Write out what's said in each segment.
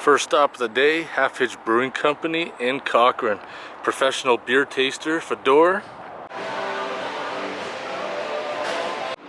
First stop of the day, Half Hitch Brewing Company in Cochrane. Professional beer taster, Fedor.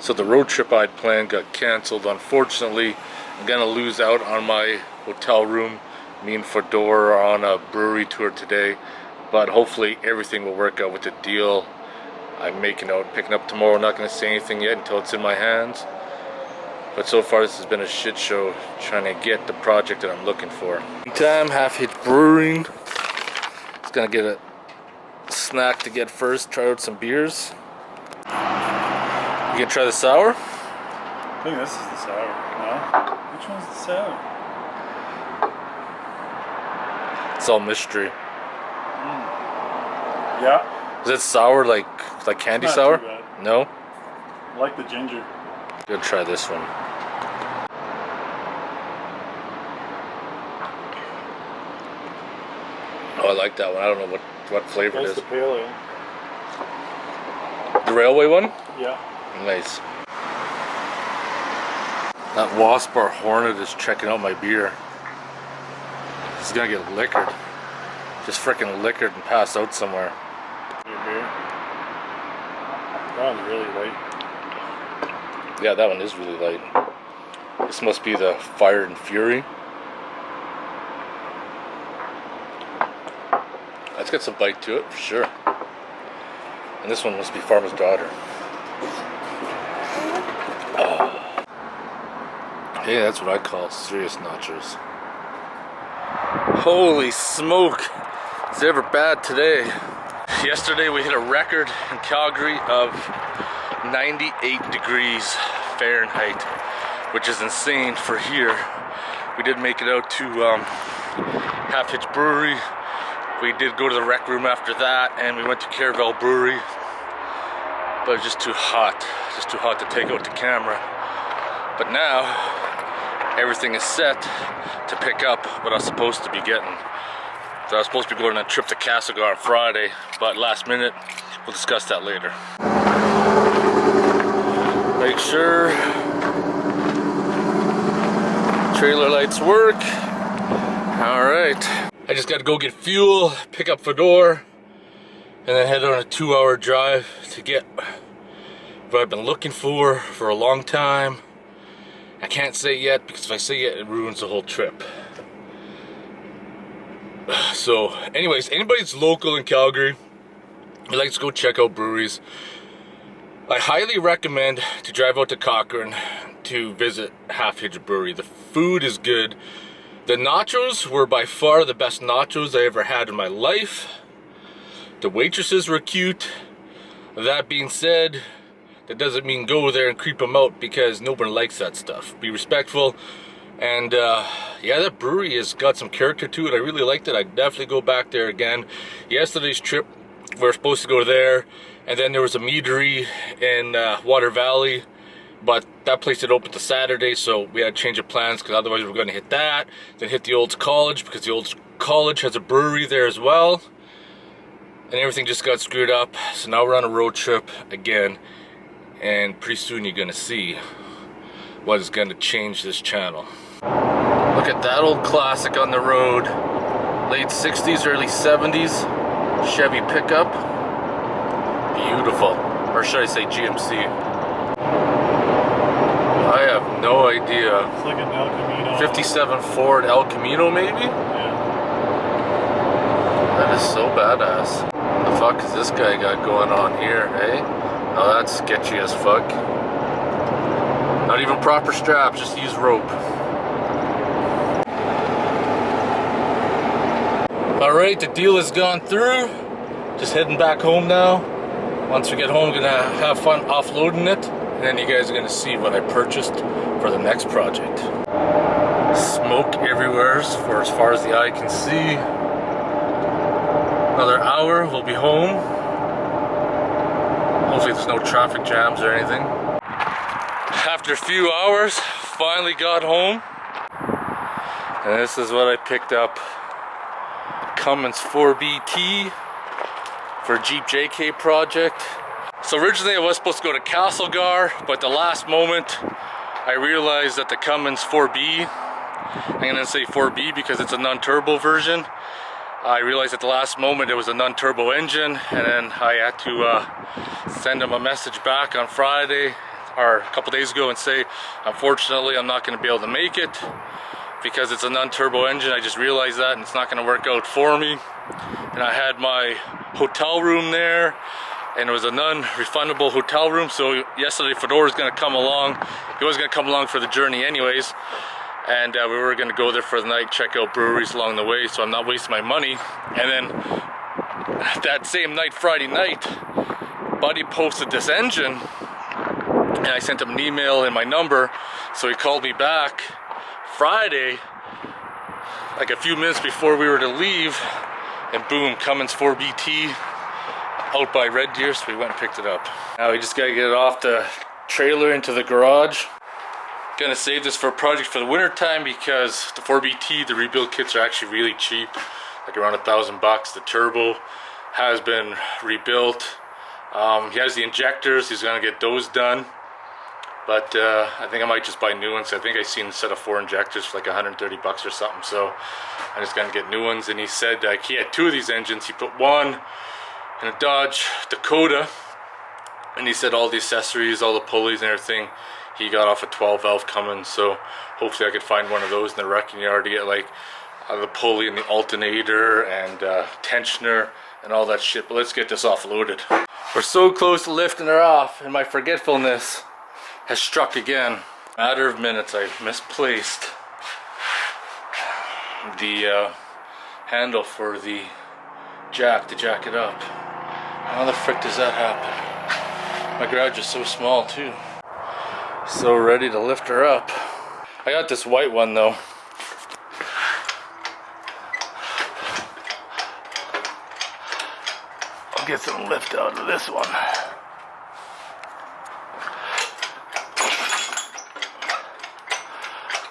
So the road trip I'd planned got cancelled. Unfortunately, I'm gonna lose out on my hotel room. Me and Fedor are on a brewery tour today, but hopefully everything will work out with the deal I'm making out, picking up tomorrow. Not gonna say anything yet until it's in my hands. But so far this has been a shit show trying to get the project that I'm looking for. Meantime, Half Hitch Brewing. Just gonna get a snack to get first, try out some beers. You gonna try the sour? I think this is the sour. No? Which one's the sour? It's all mystery. Yeah. Is it sour like candy sour? Too bad. No? I like the ginger. Gonna try this one. Oh, I like that one. I don't know what flavor it That's is. the pale ale. The railway one? Yeah. Nice. That wasp or hornet is checking out my beer. He's gonna get liquored. Just freaking liquored and pass out somewhere. Your beer. That one's really light. Yeah, that one is really light. This must be the Fire and Fury. That's got some bite to it for sure. And this one must be Farmer's Daughter. Oh. Hey, that's what I call serious nachos. Holy smoke! It's ever bad today. Yesterday we hit a record in Calgary of 98 degrees Fahrenheit, which is insane for here. We did make it out to Half Hitch Brewery. We did go to the rec room after that, and we went to Caravel Brewery, but it was just too hot to take out the camera. But now everything is set to pick up what I was supposed to be getting. So I was supposed to be going on a trip to Castlegar on Friday, but last minute, we'll discuss that later. Make sure trailer lights work. All right. I just got to go get fuel, pick up Fedor, and then head on a 2-hour drive to get what I've been looking for a long time. I can't say yet, because if I say it, it ruins the whole trip. So, anyways, anybody that's local in Calgary, who likes to go check out breweries, I highly recommend to drive out to Cochrane to visit Half Hitch Brewery. The food is good. The nachos were by far the best nachos I ever had in my life. The waitresses were cute. That being said, that doesn't mean go there and creep them out, because nobody likes that stuff. Be respectful. And yeah, that brewery has got some character to it. I really liked it. I'd definitely go back there again. Yesterday's trip, we were supposed to go there, and then there was a meadery in Water Valley, but that place had opened to Saturday, so we had to change of plans, because otherwise we were going to hit that, then hit the old college, because the old college has a brewery there as well, and everything just got screwed up. So now we're on a road trip again, and pretty soon you're going to see what is going to change this channel. Look at that old classic on the road. Late 60s, early 70s Chevy pickup. Beautiful. Or should I say GMC? I have no idea. It's like an El Camino. 57 Ford El Camino, maybe? Yeah. That is so badass. The fuck is this guy got going on here, eh? Oh, that's sketchy as fuck. Not even proper straps, just use rope. Alright, the deal has gone through. Just heading back home now. Once we get home, gonna have fun offloading it. And then you guys are gonna see what I purchased for the next project. Smoke everywhere for as far as the eye can see. Another hour, we'll be home. Hopefully there's no traffic jams or anything. After a few hours, finally got home. And this is what I picked up. Cummins 4BT for Jeep JK project. So originally I was supposed to go to Castlegar, but at the last moment I realized that the Cummins 4B I'm going to say 4B because it's a non-turbo version. I realized at the last moment it was a non-turbo engine, and then I had to send them a message back on Friday or a couple days ago and say, unfortunately, I'm not going to be able to make it because it's a non-turbo engine. I just realized that, and it's not going to work out for me. And I had my hotel room there, and it was a non-refundable hotel room. So yesterday, Fedor was going to come along. He was going to come along for the journey anyways. And we were going to go there for the night, check out breweries along the way, so I'm not wasting my money. And then that same night, Friday night, Buddy posted this engine, and I sent him an email and my number, so he called me back Friday, like a few minutes before we were to leave, and boom, Cummins 4BT out by Red Deer, so we went and picked it up. Now we just got to get it off the trailer into the garage. Gonna save this for a project for the winter time because the 4BT, the rebuild kits are actually really cheap, like around $1,000. The turbo has been rebuilt. He has the injectors, he's gonna get those done, but I think I might just buy new ones. I think I seen a set of 4 injectors for like $130 or something, so I'm just gonna get new ones. And he said he had 2 of these engines. He put one in a Dodge Dakota, and he said all the accessories, all the pulleys and everything, he got off a 12 valve Cummins, so hopefully I could find one of those in the wrecking yard to get like the pulley and the alternator and tensioner and all that shit. But let's get this offloaded. We're so close to lifting her off, and my forgetfulness has struck again. Matter of minutes, I misplaced the handle for the jack to jack it up. How the frick does that happen? My garage is so small too. So ready to lift her up. I got this white one though. I'll get some lift out of this one.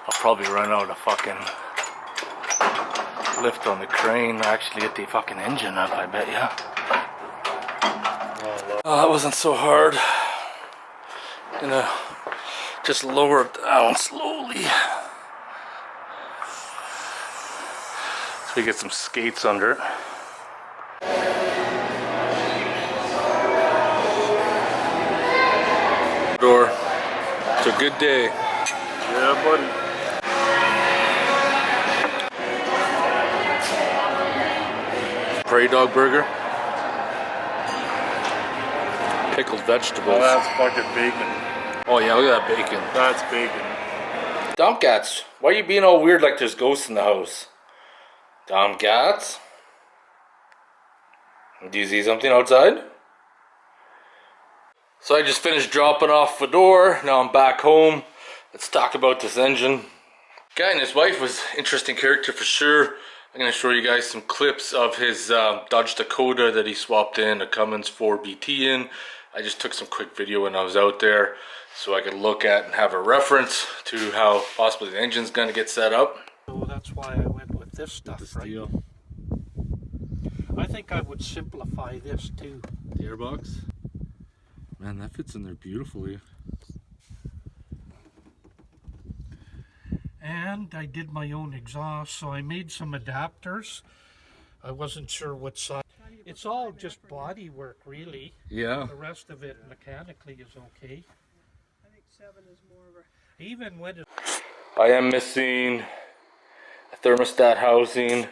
I'll probably run out of fucking lift on the crane to actually get the fucking engine up, I bet ya. Oh, that wasn't so hard. Gonna just lower it down slowly. So we get some skates under it. Door. It's a good day. Yeah, buddy. Prairie dog burger. Pickled vegetables. Oh, that's fucking bacon. Oh yeah, look at that bacon. That's bacon. Domcats, why are you being all weird like there's ghosts in the house? Domcats? Do you see something outside? So I just finished dropping off Fedor. Now I'm back home. Let's talk about this engine. Guy and his wife was an interesting character for sure. I'm going to show you guys some clips of his Dodge Dakota that he swapped in a Cummins 4BT in. I just took some quick video when I was out there so I could look at and have a reference to how possibly the engine's going to get set up. So that's why I went with this stuff, right? I think I would simplify this too. The airbox? Man, that fits in there beautifully. And I did my own exhaust, so I made some adapters. I wasn't sure what size. It's all just body work, really. Yeah. The rest of it mechanically is okay. I think 7 is more of a... Even when it... I am missing a thermostat housing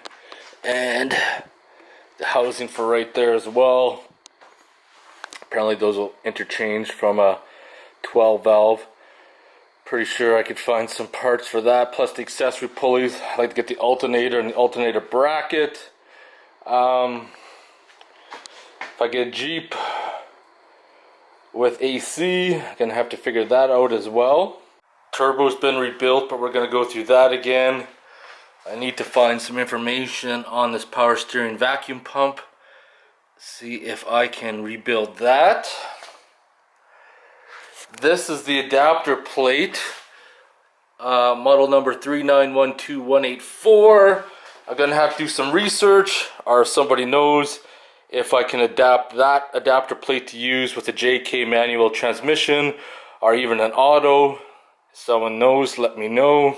and the housing for right there as well. Apparently those will interchange from a 12 valve. Pretty sure I could find some parts for that, plus the accessory pulleys. I like to get the alternator and the alternator bracket. If I get a Jeep with AC, I'm gonna have to figure that out as well. Turbo's been rebuilt, but we're gonna go through that again. I need to find some information on this power steering vacuum pump. See if I can rebuild that. This is the adapter plate, model number 3912184. I'm gonna have to do some research, or if somebody knows if I can adapt that adapter plate to use with a JK manual transmission or even an auto. If someone knows, let me know.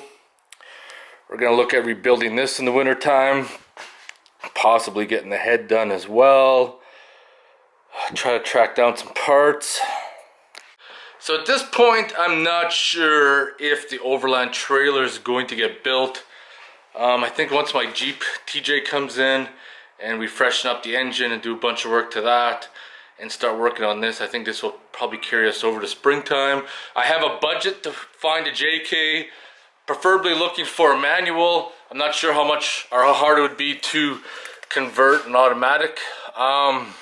We're gonna look at rebuilding this in the winter time, possibly getting the head done as well. Try to track down some parts. So at this point, I'm not sure if the overland trailer is going to get built. I think once my Jeep TJ comes in and we freshen up the engine and do a bunch of work to that and start working on this, I think this will probably carry us over to springtime. I have a budget to find a JK, preferably looking for a manual. I'm not sure how much or how hard it would be to convert an automatic. I'm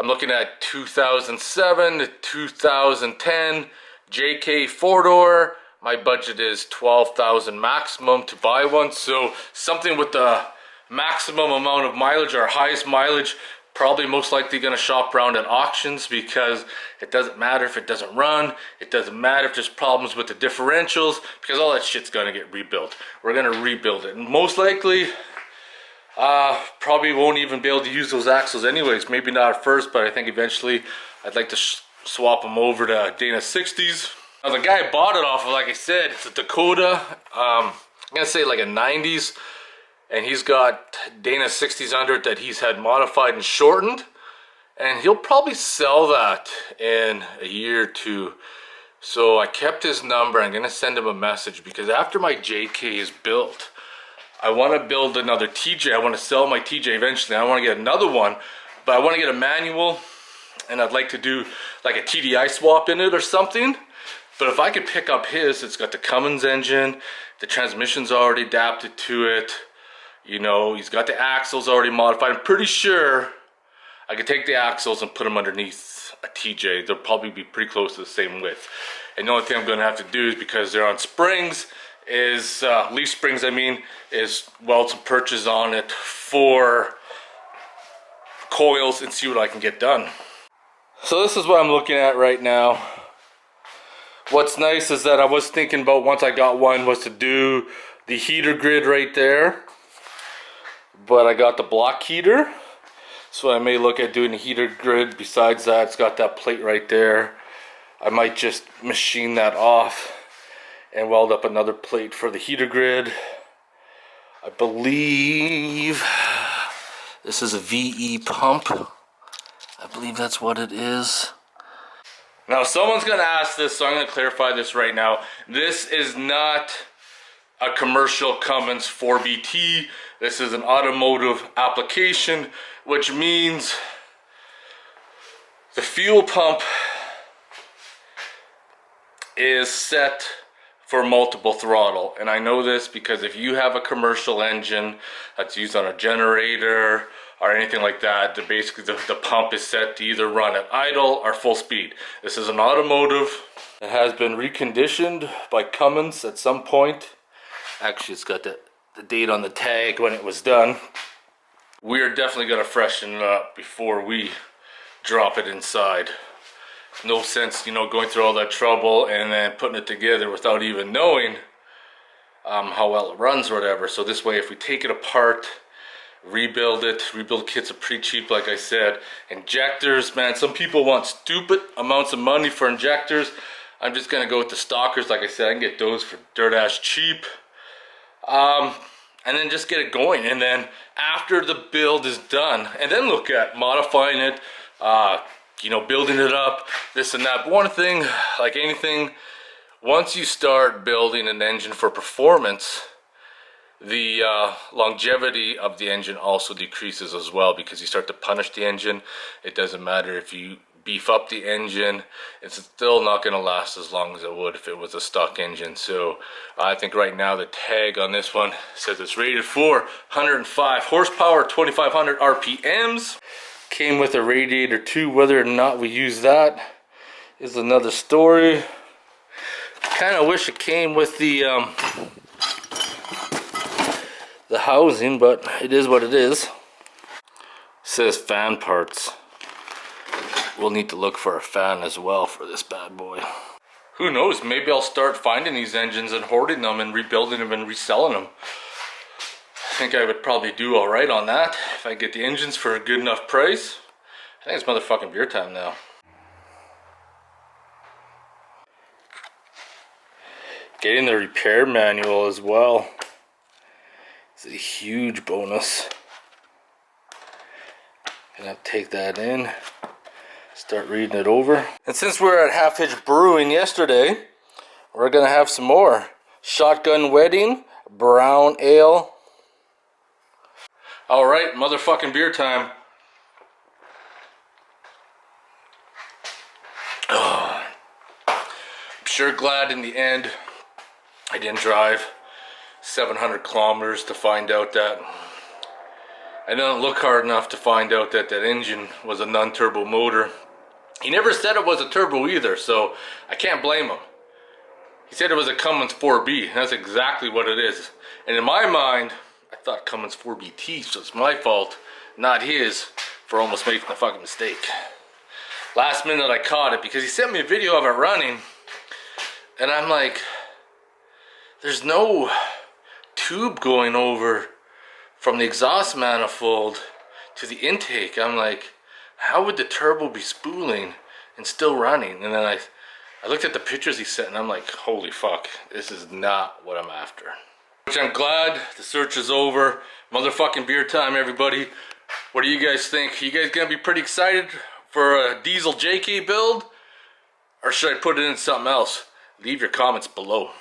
looking at 2007 to 2010 JK 4-door. My budget is $12,000 maximum to buy one, so something with the maximum amount of mileage or highest mileage, probably most likely going to shop around at auctions, because it doesn't matter if it doesn't run, it doesn't matter if there's problems with the differentials, because all that shit's going to get rebuilt. We're going to rebuild it, and most likely probably won't even be able to use those axles anyways. Maybe not at first, but I think eventually I'd like to swap them over to Dana 60s. Now the guy I bought it off of, like I said, it's a Dakota, I'm gonna say like a 90s, and he's got Dana 60s under it that he's had modified and shortened, and he'll probably sell that in a year or two. So I kept his number. I'm gonna send him a message, because after my JK is built, I want to build another TJ. I want to sell my TJ eventually. I want to get another one, but I want to get a manual, and I'd like to do like a TDI swap in it or something. But if I could pick up his, it's got the Cummins engine, the transmission's already adapted to it, you know, he's got the axles already modified. I'm pretty sure I could take the axles and put them underneath a TJ. They'll probably be pretty close to the same width. And the only thing I'm going to have to do is, because they're on springs, is leaf springs, I mean, is weld some perches on it for coils and see what I can get done. So this is what I'm looking at right now. What's nice is that I was thinking about, once I got one, was to do the heater grid right there, but I got the block heater, so I may look at doing the heater grid. Besides that, it's got that plate right there. I might just machine that off and weld up another plate for the heater grid. I believe this is a VE pump. I believe that's what it is. Now someone's gonna ask this, so I'm gonna clarify this right now. This is not a commercial Cummins 4BT. This is an automotive application, which means the fuel pump is set for multiple throttle. And I know this because if you have a commercial engine that's used on a generator or anything like that, basically the pump is set to either run at idle or full speed. This is an automotive. It has been reconditioned by Cummins at some point. Actually, it's got the date on the tag when it was done. We are definitely gonna freshen it up before we drop it inside. No sense, you know, going through all that trouble and then putting it together without even knowing how well it runs or whatever. So this way, if we take it apart, rebuild kits are pretty cheap, like I said. Injectors, man, some people want stupid amounts of money for injectors. I'm just gonna go with the stockers. Like I said, I can get those for dirt ass cheap. And then just get it going. And then after the build is done, and then look at modifying it, you know, building it up, this and that. But one thing, like anything, once you start building an engine for performance, the longevity of the engine also decreases as well, because you start to punish the engine. It doesn't matter if you beef up the engine, it's still not going to last as long as it would if it was a stock engine. So I think right now the tag on this one says it's rated for 105 horsepower, 2500 RPMs. Came with a radiator too. Whether or not we use that is another story. Kind of wish it came with the housing, but it is what it is. It says fan parts. We'll need to look for a fan as well for this bad boy. Who knows, maybe I'll start finding these engines and hoarding them and rebuilding them and reselling them. I think I would probably do alright on that if I get the engines for a good enough price. I think it's motherfucking beer time now. Getting the repair manual as well is a huge bonus. Gonna have to take that in, start reading it over. And since we were at Half Hitch Brewing yesterday, we're gonna have some more Shotgun Wedding Brown Ale. All right, motherfucking beer time. Oh, I'm sure glad in the end I didn't drive 700 kilometers to find out that I didn't look hard enough to find out that that engine was a non-turbo motor. He never said it was a turbo either, so I can't blame him. He said it was a Cummins 4B, and that's exactly what it is. And in my mind, I thought Cummins 4BT, so it's my fault, not his, for almost making the fucking mistake. Last minute I caught it because he sent me a video of it running, and I'm like, there's no tube going over from the exhaust manifold to the intake. I'm like, how would the turbo be spooling and still running? And then I looked at the pictures he sent and I'm like, holy fuck, this is not what I'm after. Which I'm glad the search is over. Motherfucking beer time, everybody. What do you guys think? You guys gonna be pretty excited for a diesel JK build? Or should I put it in something else? Leave your comments below.